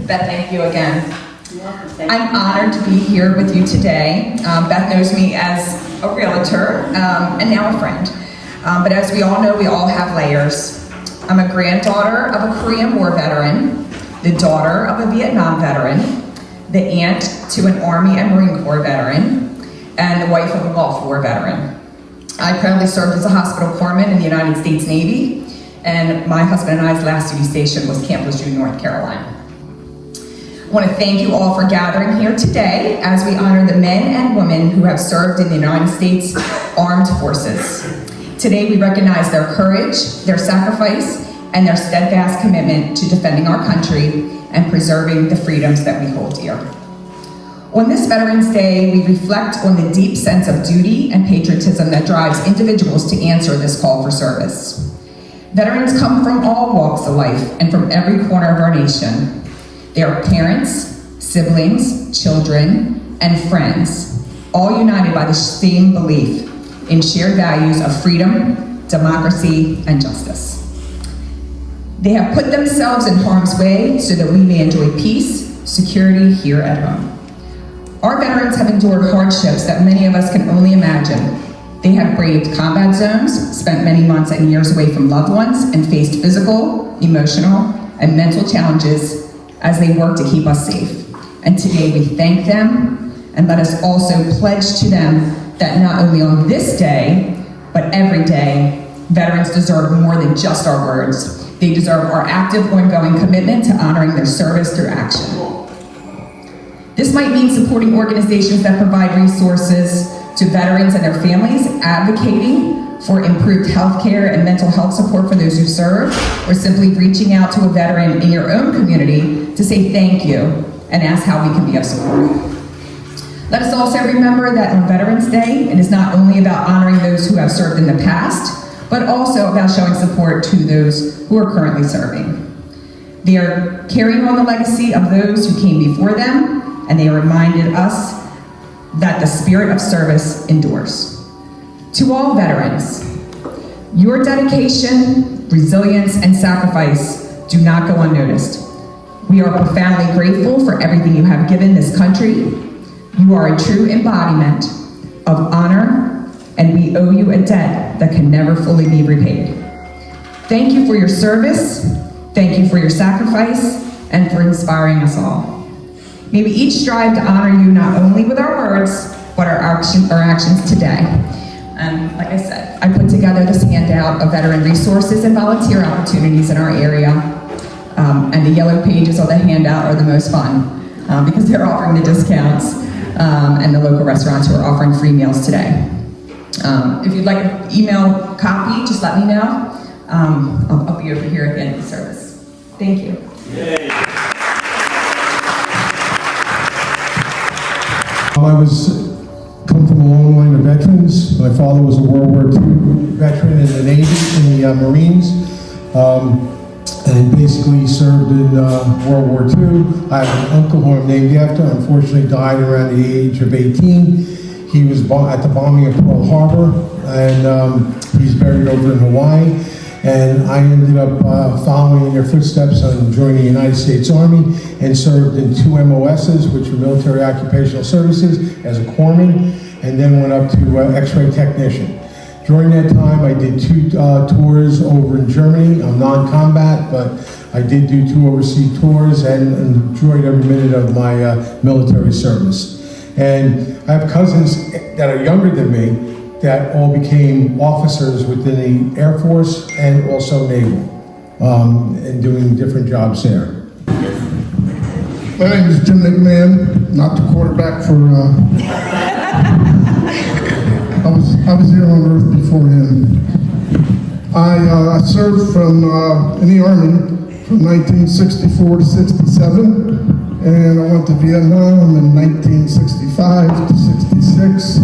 Beth, thank you again. I'm honored to be here with you today. Beth knows me as a realtor and now a friend. But as we all know, we all have layers. I'm a granddaughter of a Korean War veteran, the daughter of a Vietnam veteran, the aunt to an Army and Marine Corps veteran, and the wife of a Gulf War veteran. I proudly served as a hospital corpsman in the United States Navy, and my husband and I's last duty station was Camp Lejeune, North Carolina. I want to thank you all for gathering here today as we honor the men and women who have served in the United States Armed Forces. Today we recognize their courage, their sacrifice, and their steadfast commitment to defending our country and preserving the freedoms that we hold dear. On this Veterans Day, we reflect on the deep sense of duty and patriotism that drives individuals to answer this call for service. Veterans come from all walks of life and from every corner of our nation. They are parents, siblings, children, and friends, all united by the same belief in shared values of freedom, democracy, and justice. They have put themselves in harm's way so that we may enjoy peace, security here at home. Our veterans have endured hardships that many of us can only imagine. They have braved combat zones, spent many months and years away from loved ones, and faced physical, emotional, and mental challenges as they work to keep us safe. And today we thank them, and let us also pledge to them that not only on this day, but every day, veterans deserve more than just our words. They deserve our active, ongoing commitment to honoring their service through action. This might mean supporting organizations that provide resources to veterans and their families, advocating for improved health care and mental health support for those who serve, or simply reaching out to a veteran in your own community to say thank you and ask how we can be of support. Let us also remember that on Veterans Day, it is not only about honoring those who have served in the past, but also about showing support to those who are currently serving. They are carrying on the legacy of those who came before them, and they reminded us that the spirit of service endures. To all veterans, your dedication, resilience, and sacrifice do not go unnoticed. We are profoundly grateful for everything you have given this country. You are a true embodiment of honor, and we owe you a debt that can never fully be repaid. Thank you for your service, thank you for your sacrifice, and for inspiring us all. May we each strive to honor you not only with our words, but our actions today. And like I said, I put together this handout of veteran resources and volunteer opportunities in our area. And the yellow pages of the handout are the most fun because they're offering the discounts and the local restaurants who are offering free meals today. If you'd like an email copy, just let me know. I'll be over here at the end of the service. Thank you. Yay. I come from a long line of veterans. My father was a World War II veteran in the Navy, in the Marines, and basically served in World War II. I have an uncle who I'm named after, unfortunately died around the age of 18. He was at the bombing of Pearl Harbor, and he's buried over in Hawaii. And I ended up following in their footsteps on joining the United States Army and served in 2 MOSs, which were military occupational services, as a corpsman, and then went up to X-ray technician. During that time, I did 2 tours over in Germany. I'm non-combat, but I did do 2 overseas tours and enjoyed every minute of my military service. And I have cousins that are younger than me that all became officers within the Air Force and also Naval, and doing different jobs there. My name is Jim McMahon, not the quarterback for, I was here on Earth before him. I served from, in the Army from 1964 to 67, and I went to Vietnam in 1965 to 66.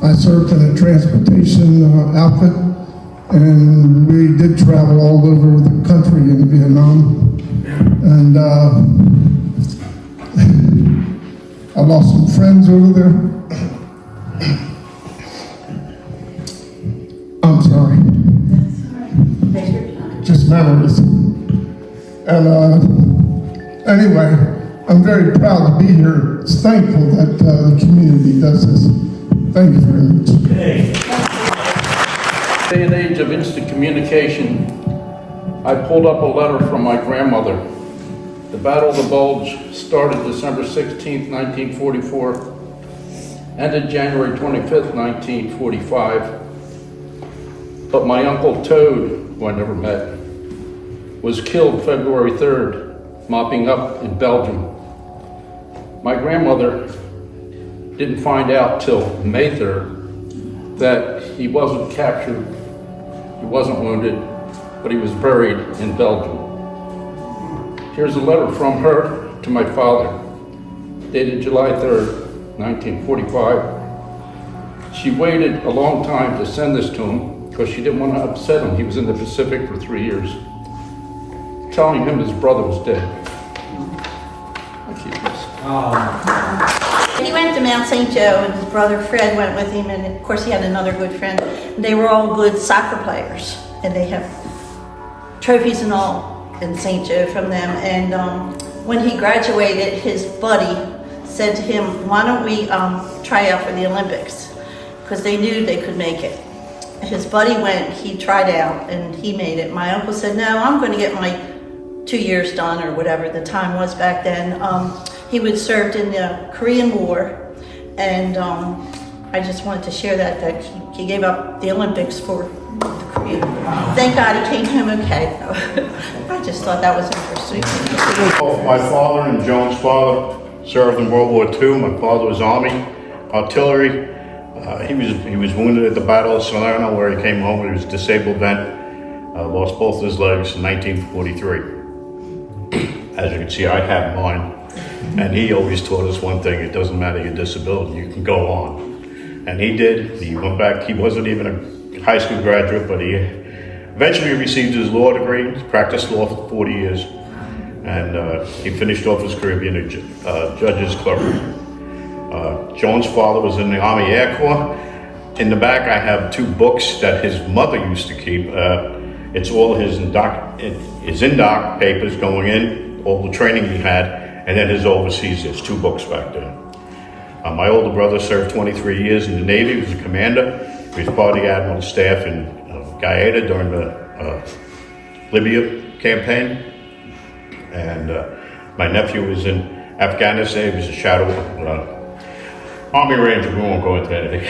I served in a transportation outfit, and we did travel all over the country in Vietnam. And I lost some friends over there. I'm sorry. Just memories. And Anyway, I'm very proud to be here. It's thankful that the community does this. Thank you very much. Day and age of instant communication, I pulled up a letter from my grandmother. The Battle of the Bulge started December 16th, 1944, ended January 25th, 1945. But my Uncle Toad, who I never met, was killed February 3rd, mopping up in Belgium. My grandmother didn't find out till May 3rd that he wasn't captured, he wasn't wounded, but he was buried in Belgium. Here's a letter from her to my father, dated July 3rd, 1945. She waited a long time to send this to him because she didn't want to upset him. He was in the Pacific for 3 years, telling him his brother was dead. I keep this. He went to Mount St. Joe, and his brother Fred went with him, and of course he had another good friend. They were all good soccer players, and they have trophies and all in St. Joe from them. And when he graduated, his buddy said to him, "Why don't we try out for the Olympics?" Because they knew they could make it. His buddy went, he tried out, and he made it. My uncle said, "No, I'm going to get my 2 years done," or whatever the time was back then. He was served in the Korean War, and I just wanted to share that he gave up the Olympics for the Korean War. Thank God he came home okay. I just thought that was interesting. Both my father and Joan's father served in World War II. My father was Army, artillery. He was wounded at the Battle of Salerno, where he came home. He was a disabled vet. Lost both his legs in 1943. As you can see, I have mine. And he always taught us one thing: it doesn't matter your disability, you can go on. And he did. He went back. He wasn't even a high school graduate, but he eventually received his law degree. He practiced law for 40 years. And he finished off his career being a judge's clerk. Joan's father was in the Army Air Corps. In the back, I have 2 books that his mother used to keep. It's all his in-doc papers going in, all the training he had, and then his overseas. There's 2 books back there. My older brother served 23 years in the Navy. He was a commander. He was part of the Admiral staff in Gaeta during the Libya campaign. And my nephew was in Afghanistan. He was a shadow Army Ranger. We won't go into anything.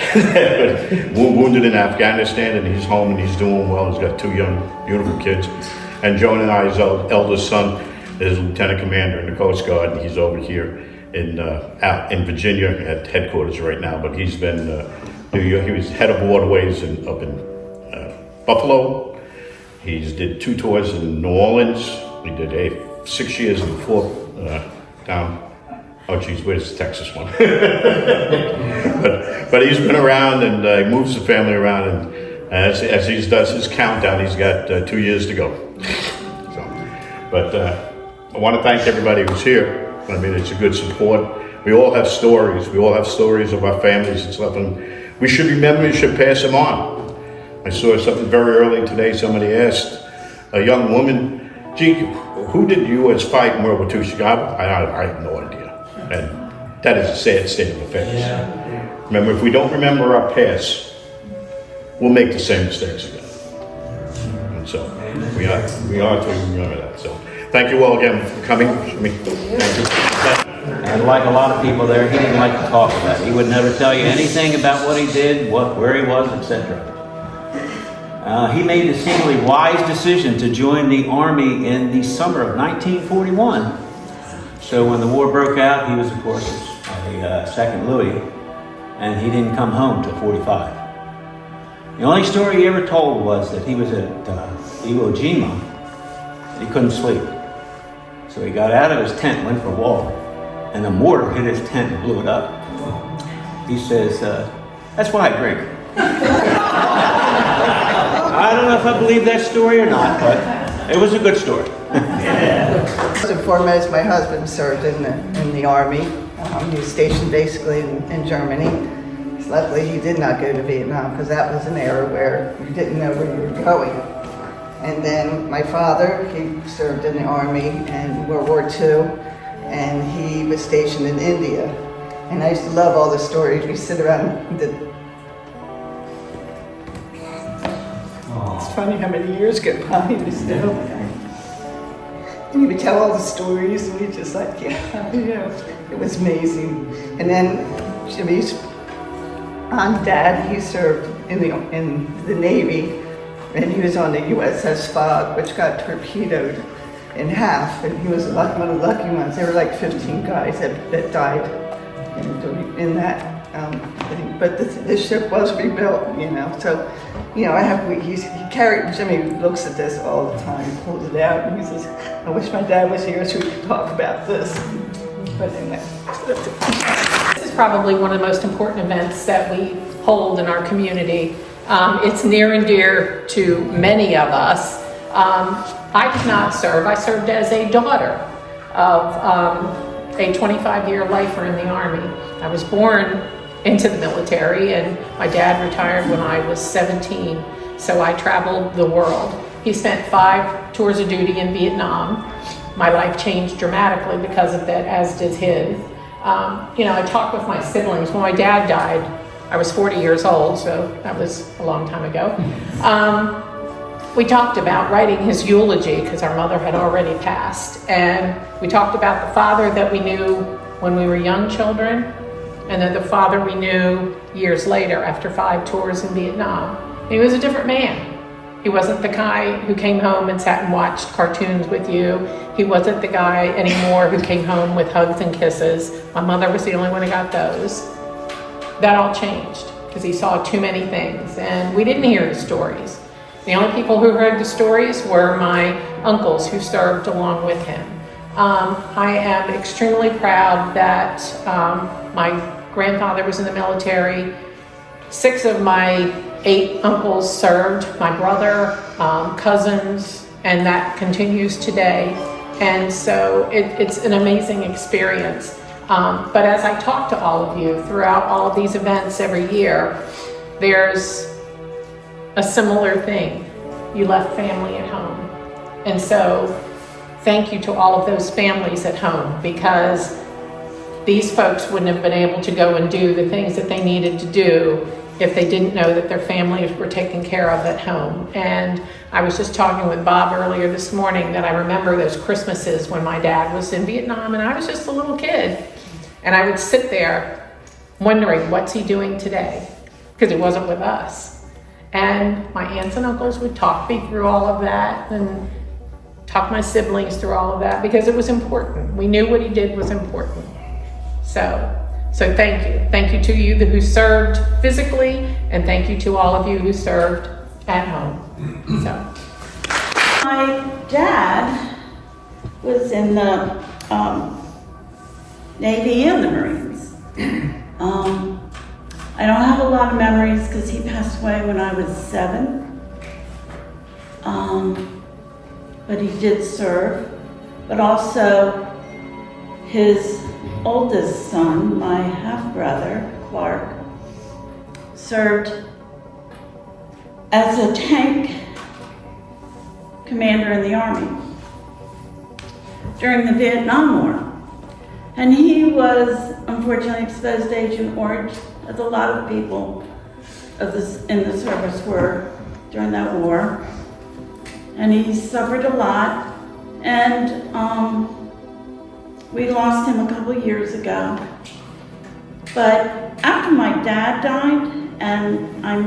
But wounded in Afghanistan, and he's home and he's doing well. He's got 2 young, beautiful kids. And Joan and I's eldest son is Lieutenant Commander in the Coast Guard, and he's over here out in Virginia at headquarters right now. But he's been New York. He was head of waterways up in Buffalo. He's did 2 tours in New Orleans. He did 6 years in Fort down. Oh geez, where's the Texas one? but he's been around, and he moves the family around, and as he does his countdown, he's got 2 years to go. But I want to thank everybody who's here. I mean, it's a good support. We all have stories. We all have stories of our families and stuff, and we should remember, we should pass them on. I saw something very early today. Somebody asked a young woman, "Gee, who did you as fight in World War II?" She goes, I have no idea. And that is a sad state of affairs. Yeah. Remember, if we don't remember our past, we'll make the same mistakes again. And so we are to remember that. So thank you all again for coming. Thank you. And like a lot of people there, he didn't like to talk about it. He would never tell you anything about what he did, where he was, etc. He made the seemingly wise decision to join the Army in the summer of 1941. So when the war broke out, he was, of course, a second Louis, and he didn't come home till 45. The only story he ever told was that he was at Iwo Jima, and he couldn't sleep. So he got out of his tent, went for a walk, and a mortar hit his tent and blew it up. He says, "That's why I drink." I don't know if I believe that story or not, but it was a good story. First and foremost, my husband served in the Army. He was stationed basically in Germany. Luckily, he did not go to Vietnam, because that was an era where you didn't know where you were going. And then my father, he served in the Army in World War II. and he was stationed in India. And I used to love all the stories. We sit around the... It's funny how many years go by, you just know. And he would tell all the stories, and we just like, yeah, it was amazing. And then Jimmy's dad, he served in the Navy, and he was on the USS Fog, which got torpedoed in half, and he was one of the lucky ones. There were like 15 guys that died in that thing. But the ship was rebuilt, you know. So, you know, he carried, Jimmy looks at this all the time, pulls it out, and he says, I wish my dad was here so we could talk about this. But anyway. This is probably one of the most important events that we hold in our community. It's near and dear to many of us. I did not serve. I served as a daughter of a 25-year lifer in the Army. I was born into the military, and my dad retired when I was 17, so I traveled the world. He spent 5 tours of duty in Vietnam. My life changed dramatically because of that, as did his. You know, I talked with my siblings. When my dad died, I was 40 years old, so that was a long time ago. We talked about writing his eulogy because our mother had already passed. And we talked about the father that we knew when we were young children, and then the father we knew years later after 5 tours in Vietnam. He was a different man. He wasn't the guy who came home and sat and watched cartoons with you. He wasn't the guy anymore who came home with hugs and kisses. My mother was the only one who got those. That all changed because he saw too many things, and we didn't hear the stories. The only people who heard the stories were my uncles who served along with him. I am extremely proud that my grandfather was in the military. 6 of my 8 uncles served, my brother, cousins, and that continues today. And so it's an amazing experience. But as I talk to all of you throughout all of these events every year, there's a similar thing. You left family at home. And so thank you to all of those families at home, because these folks wouldn't have been able to go and do the things that they needed to do if they didn't know that their families were taken care of at home. And I was just talking with Bob earlier this morning that I remember those Christmases when my dad was in Vietnam and I was just a little kid. And I would sit there wondering, what's he doing today? Because he wasn't with us. And my aunts and uncles would talk me through all of that and talk my siblings through all of that because it was important. We knew what he did was important. So thank you. Thank you to you who served physically, and thank you to all of you who served at home. My dad was in the Navy and the Marines. I don't have a lot of memories because he passed away when I was 7. But he did serve. But also his oldest son, my half-brother, Clark, served as a tank commander in the Army during the Vietnam War. And he was unfortunately exposed to Agent Orange, as a lot of people in the service were during that war. And he suffered a lot. And we lost him a couple years ago. But after my dad died and I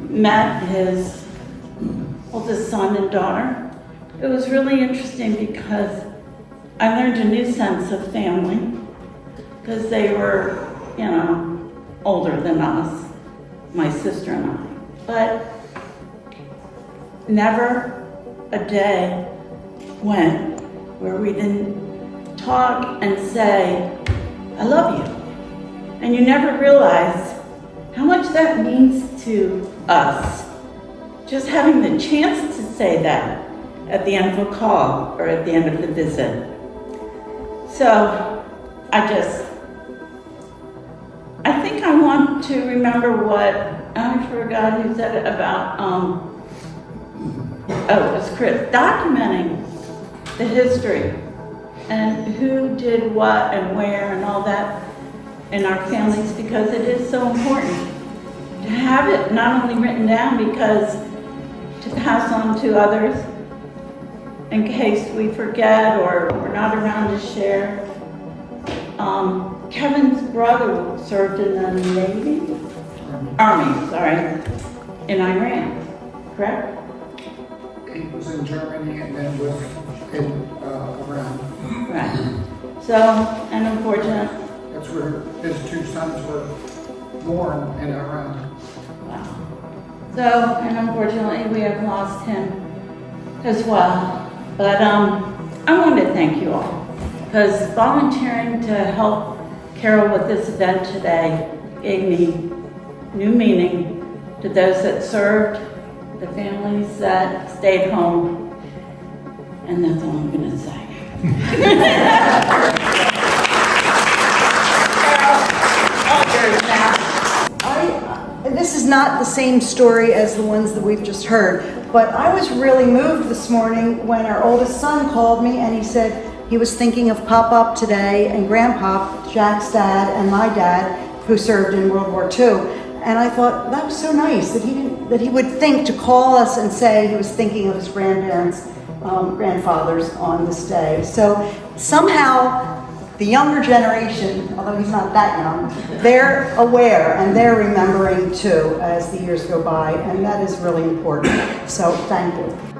met his oldest son and daughter, it was really interesting because I learned a new sense of family because they were, you know, older than us, my sister and I. But never a day went where we didn't talk and say, I love you. And you never realize how much that means to us. Just having the chance to say that at the end of a call or at the end of the visit. So I think I want to remember what, I forgot who said it about, it was Chris, documenting the history and who did what and where and all that in our families, because it is so important to have it not only written down, because to pass on to others in case we forget or we're not around to share. Kevin's brother served in the Navy? Army, sorry, in Iran, correct? He was in Germany and then was in Iran. Right. So, and unfortunately, That's where his two sons were born in Iran. wow. So, and unfortunately, we have lost him as well. But I want to thank you all, because volunteering to help Carol with this event today gave me new meaning to those that served, the families that stayed home, and that's all I'm going to say. This is not the same story as the ones that we've just heard, but I was really moved this morning when our oldest son called me and he said he was thinking of Pop-Up today and Grandpa, Jack's dad, and my dad, who served in World War II. And I thought that was so nice that he would think to call us and say he was thinking of his grandparents, grandfathers on this day. So somehow the younger generation, although he's not that young, they're aware and they're remembering too as the years go by, and that is really important. So thank you.